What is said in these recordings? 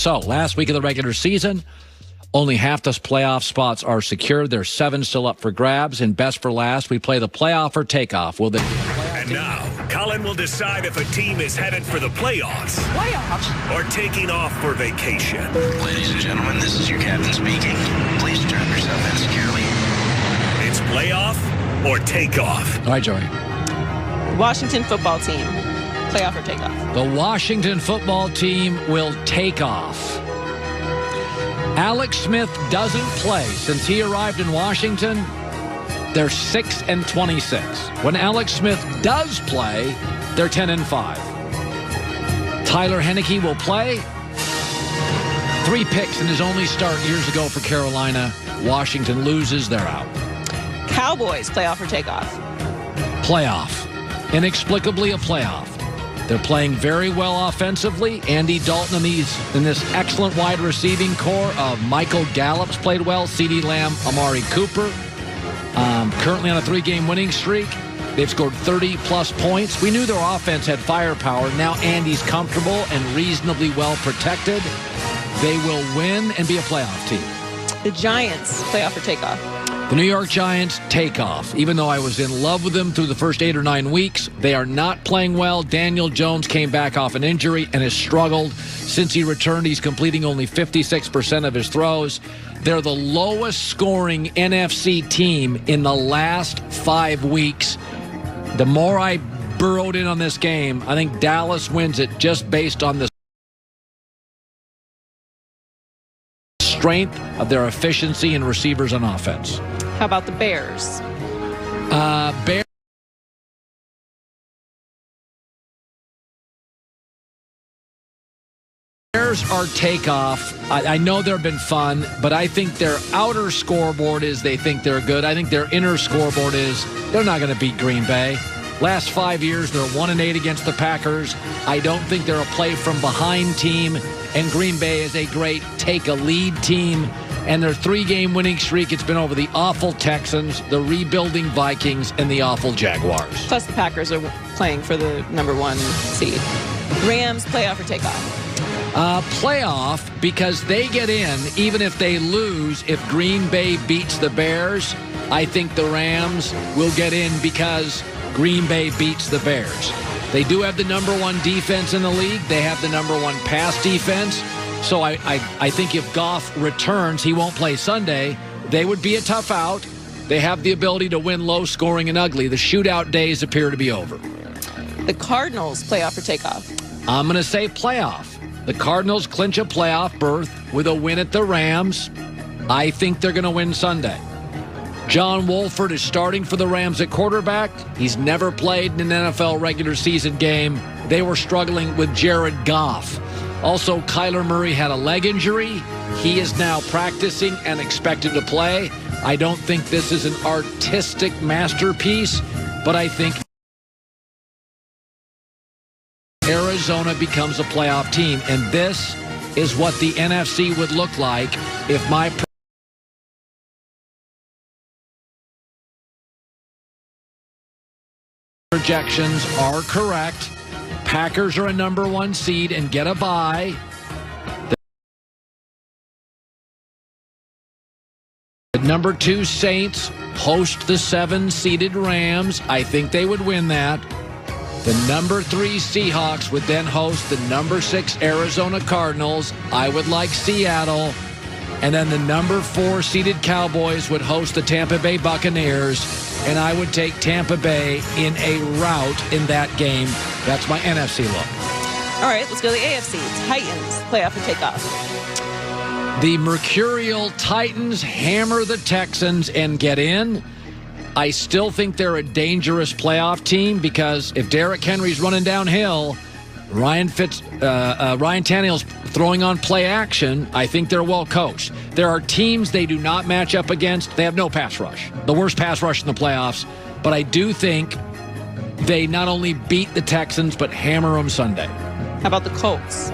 So, last week of the regular season, only half the playoff spots are secure. There's 7 still up for grabs. And best for last, we play the playoff or takeoff. And now, Colin will decide if a team is headed for the playoffs. Or taking off for vacation. Ladies and gentlemen, this is your captain speaking. Please strap yourself in securely. It's playoff or takeoff. All right, Joey. Washington football team. Playoff or takeoff? The Washington football team will take off. Alex Smith doesn't play. Since he arrived in Washington, they're 6-26. When Alex Smith does play, they're 10-5. Tyler Heineke will play. 3 picks in his only start years ago for Carolina. Washington loses, they're out. Cowboys, playoff or takeoff? Playoff. Inexplicably a playoff. They're playing very well offensively. Andy Dalton in this excellent wide receiving core of Michael Gallup's played well. CeeDee Lamb, Amari Cooper. Currently on a 3-game winning streak. They've scored 30-plus points. We knew their offense had firepower. Now Andy's comfortable and reasonably well protected. They will win and be a playoff team. The Giants, playoff or takeoff? The New York Giants take off. Even though I was in love with them through the first 8 or 9 weeks, they are not playing well. Daniel Jones came back off an injury and has struggled. Since he returned, he's completing only 56% of his throws. They're the lowest scoring NFC team in the last 5 weeks. The more I burrowed in on this game, I think Dallas wins it just based on the strength of their efficiency and receivers on offense. How about the Bears? Bears are takeoff. I know they've been fun, but I think their outer scoreboard is they think they're good. I think their inner scoreboard is they're not going to beat Green Bay. Last 5 years, they're 1-8 against the Packers. I don't think they're a play-from-behind team, and Green Bay is a great take-a-lead team. And their 3-game winning streak, it's been over the awful Texans, the rebuilding Vikings, and the awful Jaguars. Plus the Packers are playing for the #1 seed. Rams, playoff or takeoff? Playoff, because they get in, even if they lose. If Green Bay beats the Bears, I think the Rams will get in because Green Bay beats the Bears. They do have the #1 defense in the league. They have the #1 pass defense. So I think if Goff returns, he won't play Sunday. They would be a tough out. They have the ability to win low scoring and ugly. The shootout days appear to be over. The Cardinals, playoff or takeoff? I'm going to say playoff. The Cardinals clinch a playoff berth with a win at the Rams. I think they're going to win Sunday. John Wolford is starting for the Rams at quarterback. He's never played in an NFL regular season game. They were struggling with Jared Goff. Also, Kyler Murray had a leg injury. He is now practicing and expected to play. I don't think this is an artistic masterpiece, but I think Arizona becomes a playoff team. And this is what the NFC would look like if my projections are correct. Packers are a #1 seed and get a bye. The #2 Saints host the 7-seeded Rams. I think they would win that. The #3 Seahawks would then host the #6 Arizona Cardinals. I would like Seattle. And then the #4 seeded Cowboys would host the Tampa Bay Buccaneers. And I would take Tampa Bay in a rout in that game. That's my NFC look. All right, let's go to the AFC. Titans, playoff or takeoff? The Mercurial Titans hammer the Texans and get in. I still think they're a dangerous playoff team because if Derrick Henry's running downhill, Ryan Tannehill's throwing on play action. I think they're well coached. There are teams they do not match up against. They have no pass rush. The worst pass rush in the playoffs. But I do think they not only beat the Texans, but hammer them Sunday. How about the Colts?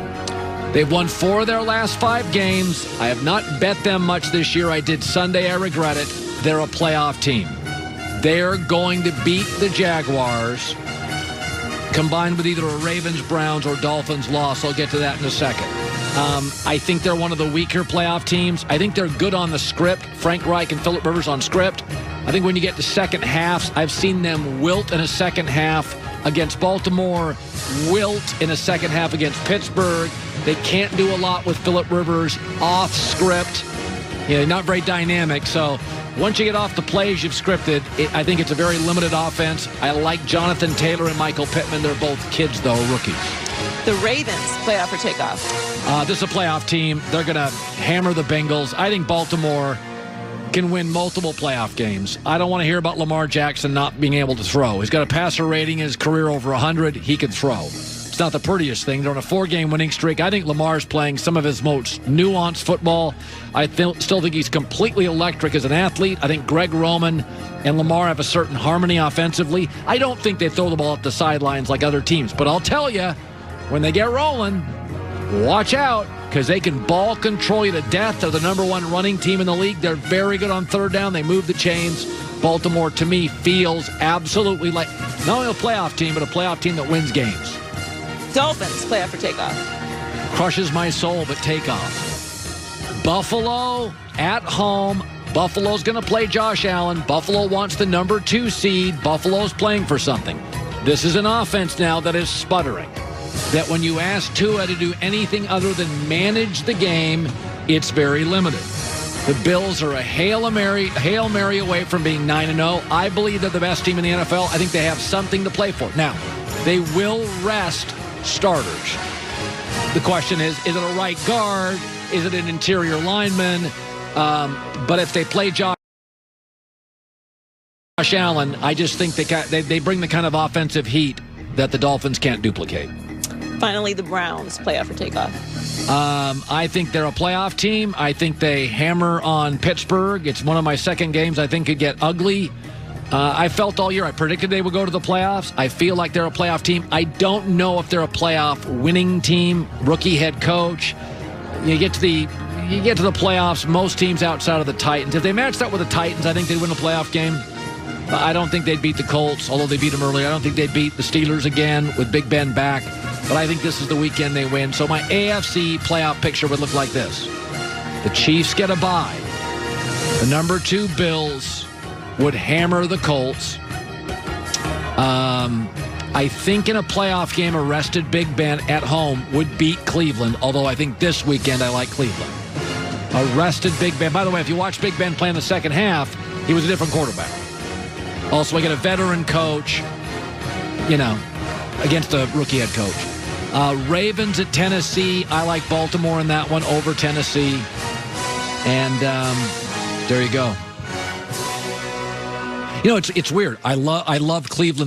They've won 4 of their last 5 games. I have not bet them much this year. I did Sunday. I regret it. They're a playoff team. They're going to beat the Jaguars, combined with either a Ravens, Browns, or Dolphins loss. I'll get to that in a second. I think they're one of the weaker playoff teams. I think they're good on the script. Frank Reich and Phillip Rivers on script. I think when you get to second halves, I've seen them wilt in a second half against Baltimore, wilt in a second half against Pittsburgh. They can't do a lot with Phillip Rivers off script. Not very dynamic. So once you get off the plays you've scripted, I think it's a very limited offense. I like Jonathan Taylor and Michael Pittman. They're both kids, though, rookies. The Ravens, playoff or takeoff? This is a playoff team. They're going to hammer the Bengals. I think Baltimore can win multiple playoff games. I don't want to hear about Lamar Jackson not being able to throw. He's got a passer rating in his career over 100. He can throw. It's not the prettiest thing. They're on a 4-game winning streak. I think Lamar's playing some of his most nuanced football. I still think he's completely electric as an athlete. I think Greg Roman and Lamar have a certain harmony offensively. I don't think they throw the ball up the sidelines like other teams. But I'll tell you, when they get rolling, watch out, because they can ball control you to death. They're the #1 running team in the league. They're very good on third down. They move the chains. Baltimore, to me, feels absolutely like not only a playoff team, but a playoff team that wins games. Dolphins, playoff or takeoff? Crushes my soul, but takeoff. Buffalo at home. Buffalo's going to play Josh Allen. Buffalo wants the #2 seed. Buffalo's playing for something. This is an offense now that is sputtering. That when you ask Tua to do anything other than manage the game, it's very limited. The Bills are a Hail Mary away from being 9-0. I believe they're the best team in the NFL. I think they have something to play for. Now, they will rest starters. The question is it a right guard? Is it an interior lineman? But if they play Josh Allen, I just think they bring the kind of offensive heat that the Dolphins can't duplicate. Finally, the Browns, playoff or takeoff? I think they're a playoff team. I think they hammer on Pittsburgh. It's one of my second games I think could get ugly. I felt all year, I predicted they would go to the playoffs. I feel like they're a playoff team. I don't know if they're a playoff winning team. Rookie head coach. You get to the playoffs, most teams outside of the Titans. If they matched up with the Titans, I think they'd win a playoff game. I don't think they'd beat the Colts, although they beat them earlier. I don't think they'd beat the Steelers again with Big Ben back. But I think this is the weekend they win. So my AFC playoff picture would look like this. The Chiefs get a bye. The #2 Bills would hammer the Colts. I think in a playoff game, a rested Big Ben at home would beat Cleveland, although I think this weekend I like Cleveland. A rested Big Ben. By the way, if you watch Big Ben play in the second half, he was a different quarterback. Also, I get a veteran coach, against a rookie head coach. Ravens at Tennessee. I like Baltimore in that one over Tennessee. And there you go. It's weird. I love Cleveland.